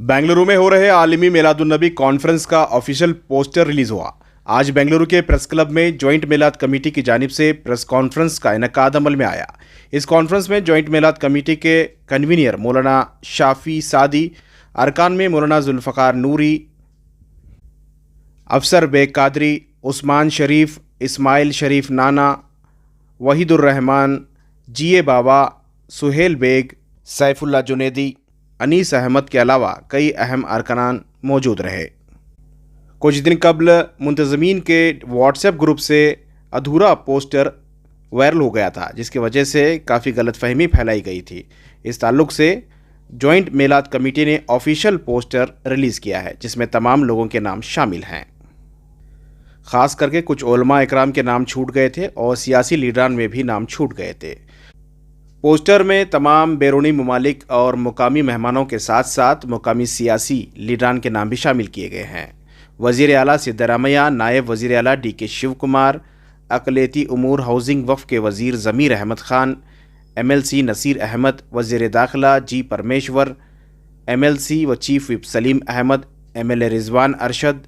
बेंगलुरु में हो रहे आलमी मिलादुन्नबी कॉन्फ्रेंस का ऑफिशियल पोस्टर रिलीज हुआ। आज बेंगलुरु के प्रेस क्लब में जॉइंट मिलाद कमेटी की जानिब से प्रेस कॉन्फ्रेंस का इनेकाद अमल में आया। इस कॉन्फ्रेंस में जॉइंट मिलाद कमेटी के कन्वीनर मौलाना शाफी सादी, अरकान में मौलाना जुल्फ़कार नूरी, अफसर बेग कादरी, उस्मान शरीफ, इस्माइल शरीफ नाना, वहीदुर्रहमान, जीए बाबा, सुहेल बेग, सैफुल्ला जुनेदी, अनीस अहमद के अलावा कई अहम अरकान मौजूद रहे। कुछ दिन कबल मुंतज़मीन के व्हाट्सएप ग्रुप से अधूरा पोस्टर वायरल हो गया था, जिसकी वजह से काफ़ी गलतफहमी फैलाई गई थी। इस ताल्लुक़ से जॉइंट मिलाद कमेटी ने ऑफिशियल पोस्टर रिलीज़ किया है, जिसमें तमाम लोगों के नाम शामिल हैं। ख़ास करके कुछ उलमा इकराम के नाम छूट गए थे और सियासी लीडरान में भी नाम छूट गए थे। पोस्टर में तमाम बैरूनी ममालिक और मुकामी मेहमानों के साथ साथ मुकामी सियासी लीडरान के नाम भी शामिल किए गए हैं। वज़ीर आला सिद्धरामैया, नायब वज़ीर आला DK शिव कुमार, अक़लियती उमूर हाउसिंग वफ़ के वज़ीर ज़मीर अहमद ख़ान, MLC नसीर अहमद, वज़ीर दाखिला G परमेश्वर, MLC व chief whip Salim Ahmed, MLA Rizwan Arshad,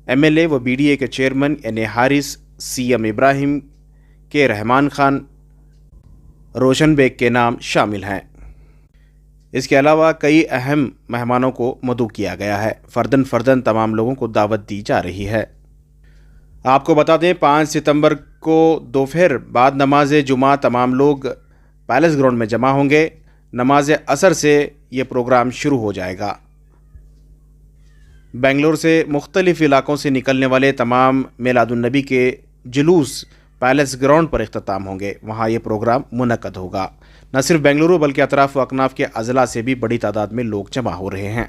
MLA व BDA के chairman NA Haris, CM Ibrahim, K Rahman Khan, Roshan Baig के नाम शामिल हैं। इसके अलावा कई अहम मेहमानों को मदऊ किया गया है। फ़र्दन तमाम लोगों को दावत दी जा रही है। आपको बता दें, 5 सितंबर को दोपहर बाद नमाज जुमा तमाम लोग पैलेस ग्राउंड में जमा होंगे। नमाज असर से ये प्रोग्राम शुरू हो जाएगा। बेंगलुरु से मुख्तलिफ इलाकों से निकलने वाले तमाम मिलादुन्नबी के जुलूस पैलेस ग्राउंड पर इख्तिताम होंगे। वहाँ ये प्रोग्राम मुनक्कद होगा। न सिर्फ बेंगलुरु बल्कि अतराफ व अकनाफ के अजला से भी बड़ी तादाद में लोग जमा हो रहे हैं।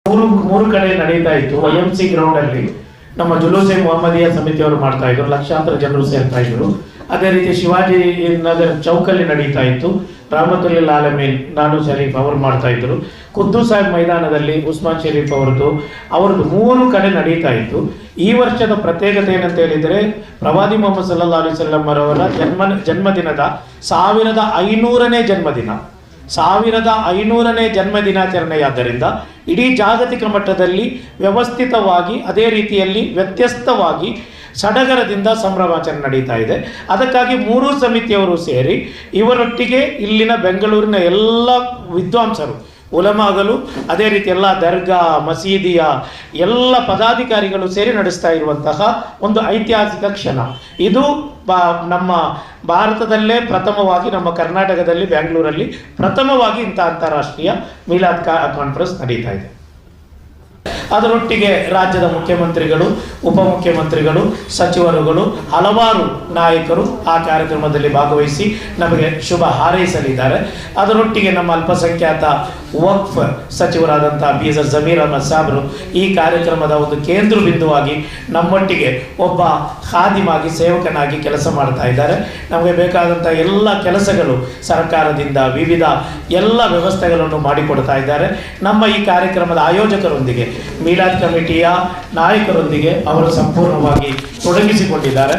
ಮೂರು ಕಡೆ ನಡೆಯುತ್ತಾ ಇತ್ತು। YMC ಗ್ರೌಂಡ್ ಅಲ್ಲಿ ನಮ್ಮ ಜುಲೂಸೆ ಮೊಹಮ್ಮದಿಯಾ ಸಮಿತಿಯವರು ಮಾಡ್ತಾ ಇದ್ರು, ಲಕ್ಷಾಂತರ ಜನರು ಸೇರ್ತಾ ಇದ್ರು। ಅದೇ ರೀತಿ ಶಿವಾಜಿ ನಗರ ಚೌಕಲ್ಲಿ ನಡೀತಾ ಇತ್ತು, ರಾಮತುಲ್ಲಿಲ್ ಆಲಮೀನ್ ನಾನು ಶರೀಫ್ ಅವರು ಮಾಡ್ತಾ ಇದ್ರು। ಖುದ್ದು ಸಾಹಿಬ್ ಮೈದಾನದಲ್ಲಿ ಉಸ್ಮಾನ್ ಶರೀಫ್ ಅವರದ್ದು 3 ಕಡೆ ನಡೀತಾ ಇತ್ತು। ಈ ವರ್ಷದ ಪ್ರತ್ಯೇಕತೆ ಏನಂತ ಹೇಳಿದರೆ, ಪ್ರವಾದಿ ಮೊಹಮ್ಮದ್ ಸಲ್ಲಲ್ಲಾಹು ಅಲೈಹಿ ವಸಲ್ಲಂ ಅವರ ಜನ್ಮದಿನದ 1500ನೇ ಜನ್ಮದಿನ, 1500ನೇ ಜನ್ಮದಿನಾಚರಣೆಯಾದ್ದರಿಂದ ಇಡೀ ಜಾಗತಿಕ ಮಟ್ಟದಲ್ಲಿ ವ್ಯವಸ್ಥಿತವಾಗಿ ಅದೇ ರೀತಿಯಲ್ಲಿ ವ್ಯತ್ಯಸ್ತವಾಗಿ ಸಡಗರದಿಂದ ಸಂಭ್ರಮಾಚರಣೆ ನಡೀತಾ ಇದೆ। ಅದಕ್ಕಾಗಿ 3 ಸಮಿತಿಯವರು ಸೇರಿ ಇವರೊಟ್ಟಿಗೆ ಇಲ್ಲಿನ ಬೆಂಗಳೂರಿನ ಎಲ್ಲ ವಿದ್ವಾಂಸರು, ಉಲಮಾಗಳು, ಅದೇ ರೀತಿ ಎಲ್ಲ ದರ್ಗಾ ಮಸೀದಿಯ ಎಲ್ಲ ಪದಾಧಿಕಾರಿಗಳು ಸೇರಿ ನಡೆಸ್ತಾ ಇರುವಂತಹ ಒಂದು ಐತಿಹಾಸಿಕ ಕ್ಷಣ ಇದು। ನಮ್ಮ ಭಾರತದಲ್ಲೇ ಪ್ರಥಮವಾಗಿ, ನಮ್ಮ ಕರ್ನಾಟಕದಲ್ಲಿ ಬೆಂಗಳೂರಲ್ಲಿ ಪ್ರಥಮವಾಗಿ ಇಂಥ ಅಂತಾರಾಷ್ಟ್ರೀಯ ಮಿಲಾದ್ ಕಾನ್ಫರೆನ್ಸ್ ನಡೀತಾ ಇದೆ। ಅದರೊಟ್ಟಿಗೆ ರಾಜ್ಯದ ಮುಖ್ಯಮಂತ್ರಿಗಳು, ಉಪಮುಖ್ಯಮಂತ್ರಿಗಳು, ಸಚಿವರುಗಳು, ಹಲವಾರು ನಾಯಕರು ಆ ಕಾರ್ಯಕ್ರಮದಲ್ಲಿ ಭಾಗವಹಿಸಿ ನಮಗೆ ಶುಭ ಹಾರೈಸಲಿದ್ದಾರೆ। ಅದರೊಟ್ಟಿಗೆ ನಮ್ಮ ಅಲ್ಪಸಂಖ್ಯಾತ ವಕ್ಫ್ ಸಚಿವರಾದಂಥ BZ ಜಮೀರ್ ಅಹಮದ್ ಸಾಬ್ರು ಈ ಕಾರ್ಯಕ್ರಮದ ಒಂದು ಕೇಂದ್ರ ಬಿಂದುವಾಗಿ ನಮ್ಮೊಟ್ಟಿಗೆ ಒಬ್ಬ ಖಾದಿಮಾಗಿ, ಸೇವಕನಾಗಿ ಕೆಲಸ ಮಾಡ್ತಾ ಇದ್ದಾರೆ। ನಮಗೆ ಬೇಕಾದಂಥ ಎಲ್ಲ ಕೆಲಸಗಳು ಸರ್ಕಾರದಿಂದ ವಿವಿಧ ಎಲ್ಲ ವ್ಯವಸ್ಥೆಗಳನ್ನು ಮಾಡಿಕೊಡ್ತಾ ಇದ್ದಾರೆ। ನಮ್ಮ ಈ ಕಾರ್ಯಕ್ರಮದ ಆಯೋಜಕರೊಂದಿಗೆ, ಮಿಲಾದ್ ಕಮಿಟಿಯ ನಾಯಕರೊಂದಿಗೆ ಅವರು ಸಂಪೂರ್ಣವಾಗಿ ತೊಡಗಿಸಿಕೊಂಡಿದ್ದಾರೆ।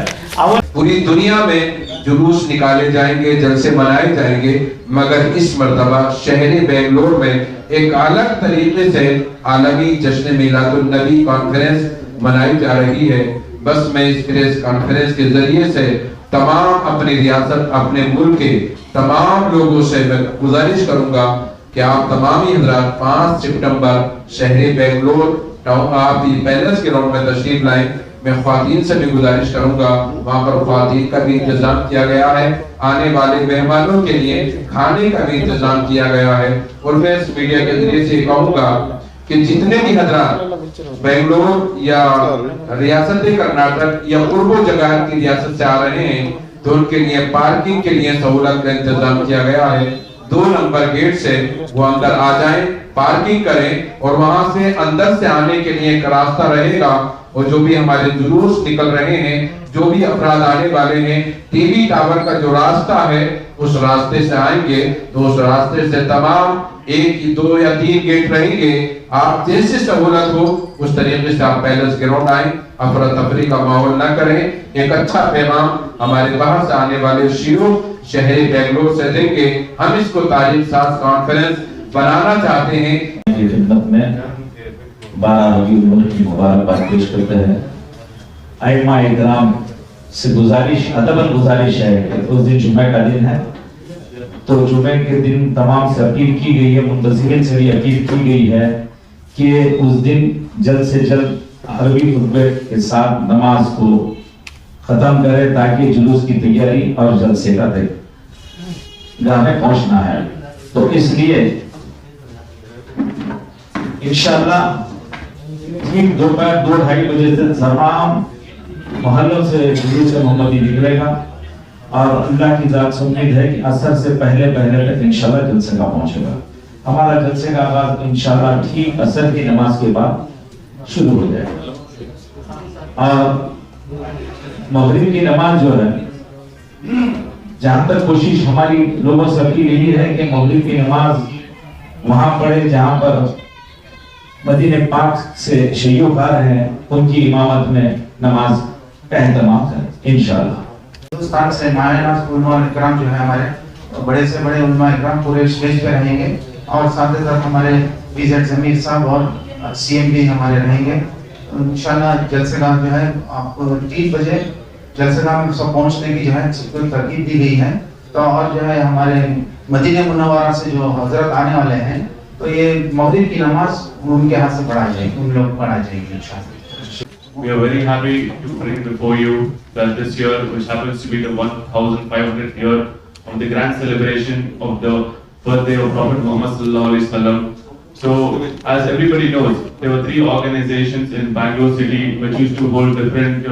पूरी दुनिया में जुलूस निकाले जाएंगे, जलसे मनाए जाएंगे, मगर इस मर्तबा शहरी बेंगलोर में एक अलग तरीके से आलमी जश्न मिलादुन्नबी कॉन्फ्रेंस मनाई जा रही है। बस मैं इस प्रेस कॉन्फ्रेंस के जरिए से तमाम अपनी रियासत, अपने मुल्क के तमाम लोगों से मैं गुजारिश करूंगा कि आप तमाम ही हजरात 5 सितंबर शहरी बेंगलोर आप पैलेस ग्राउंड में तशरीफ लाएं। मैं ख्वातीन से भी गुजारिश करूंगा, वहाँ पर ख्वातीन का भी इंतजाम किया गया है, आने वाले मेहमानों के लिए खाने का भी इंतजाम किया गया है। और मैं इस मीडिया के जरिए से कहूंगा कि जितने भी हजरात बेंगलोर या रियासत कर्नाटक या पूर्व जगह की रियासत से आ रहे हैं, तो उनके लिए पार्किंग के लिए सहूलत का इंतजाम किया गया है। 2 नंबर गेट से वो अंदर आ जाएं, पार्किंग करें और वहां से अंदर से आने के लिए एक रास्ता रहेगा। और जो भी हमारे जुलूस निकल रहे हैं, जो भी अफराद आने वाले हैं, टीवी टावर का जो रास्ता है उस रास्ते से आएंगे, तो उस रास्ते से तमाम 1, 2 या 3 गेट रहेंगे। आप जैसे सहूलत हो उस तरीके से आप पैलेस ग्राउंड आए, अफरा तफरी का माहौल न करें। एक अच्छा पैगाम हमारे बाहर से आने वाले शियों शहरी बेंगलोर से देंगे। हम इसको तारीख साज कॉन्फ्रेंस बनाना चाहते हैं। की खिदमत में 12 रबीउल अव्वल की मुबारकबाद पेश करते हैं। आइमा इकराम से गुजारिश, अदबन गुजारिश है कि उस दिन जुमे का दिन है, तो जुमे के दिन तमाम से अपील की गई है, मुंतज़िरीन से भी अपील की गई है कि उस दिन जल्द से जल्द अरबी खुतबे के साथ नमाज को ख़त्म करें ताकि जुलूस की तैयारी और जलसे का गाह में पहुंचना है। तो इसलिए इंशाअल्लाह ठीक दोपहर 2-2:30 बजे से तमाम मोहल्लों से जुलूस मोहम्मदी निकलेगा और अल्लाह की जात से उम्मीद है कि असर से पहले तक इंशाअल्लाह जलसे का पहुंचेगा। हमारा जलसे का आगाज इंशाअल्लाह ठीक असर की नमाज के बाद शुरू हो जाएगा और मगरिब की नमाज जो है, जहां तक कोशिश हमारी लोगों से अपील यही है कि मगरिब की नमाज वहां पढ़े जहां पर मदीने पाक से शैय्योकार हैं, उनकी इमामत में नमाज का एहतमाम करें इंशाअल्लाह। हिंदुस्तान से मायना उलमा इकराम जो है हमारे बड़े से बड़े उलमा इकराम पूरे स्टेज पे रहेंगे और साथ ही साथ हमारे बीजेड जमीर साहब और सीएम भी हमारे रहेंगे। इंशाअल्लाह जलसेगाह जो है आपको 3 बजे जलसेगाह में सब पहुंचने की जो है कोई तरकीब दी गई है। तो और जो है हमारे मदीने मुनव्वरा से जो हजरत आने वाले हैं, तो ये मगरिब की नमाज उनके हाथ से पढ़ाई जाएगी, उन लोग पढ़ाई जाएगी इंशाअल्लाह। We are very happy to bring before you that this year, which happens to be the 1500th year of the grand celebration of the birthday of Prophet Muhammad sallallahu alaihi wasallam. So, as everybody knows, there were 3 organizations in Bangalore city which used to hold different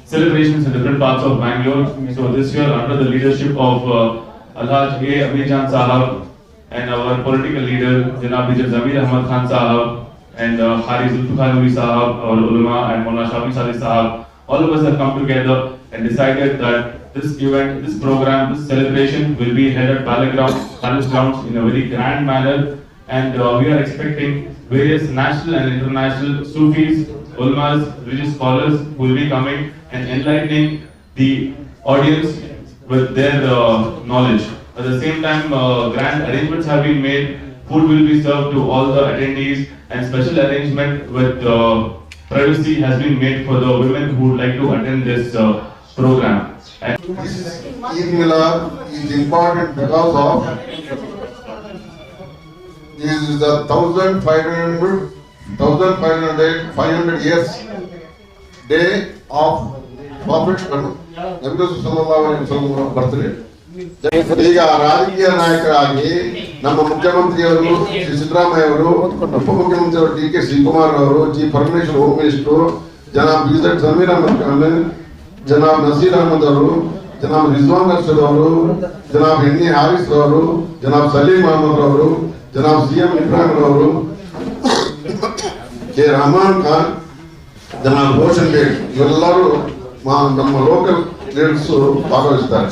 celebrations in different parts of Bangalore. So this year, under the leadership of Alhaj A. Amirjan Sahab and our political leader, Janab Major Zamir Ahmad Khan Sahab, and Qari Zulfikar Nuri Sahab, our ulama, and Maulana Shafi Salih Sahab, all of us have come together and decided that this event, this program, this celebration will be held at Palace Grounds in a very grand manner, and we are expecting various national and international Sufis, ulamas, religious scholars who will be coming and enlightening the audience with their knowledge. At the same time, grand arrangements have been made. Food will be served to all the attendees, and special arrangement with privacy has been made for the women who would like to attend this program. And Eid Milad is important because of this is the 500 years day of Prophet Nabi sallallahu alaihi wasallam birthday. ಈಗ ರಾಜಕೀಯ ನಾಯಕರಾಗಿ ನಮ್ಮ ಮುಖ್ಯಮಂತ್ರಿಯವರು ಶ್ರೀ ಸಿದ್ದರಾಮಯ್ಯ ಅವರು, ಉಪಮುಖ್ಯಮಂತ್ರಿಯವರು D K Shivakumar ಅವರು, G Parameshwar home minister, ಜನಾಬ್ BZ Sameer Ahmed Khan, ಜನಾಬ್ ನಸೀರ್ ಅಹಮದ್ ಅವರು, ಜನಾಬ್ ರಿಜ್ವಾನ್ ಅರ್ಷದ್ ಅವರು, ಜನಾಬ್ ಎನ್ನಿ ಹಾರಿಸ್ ಅವರು, ಜನಾಬ್ ಸಲೀಂ ಅಹಮದ್ ಅವರು, ಜನಾಬ್ ಸಿಎಂ ಇಬ್ರಾಹಿಂ ಅವರು, ಕೆ ರಹಮಾನ್ ಖಾನ್, ಜನಾಬ್ ರೋಷನ್ ಬೇಗ್ ಇವೆಲ್ಲರೂ ನಮ್ಮ ಲೋಕಲ್ ಲೀಡರ್ಸ್ ಭಾಗವಹಿಸ್ತಾರೆ.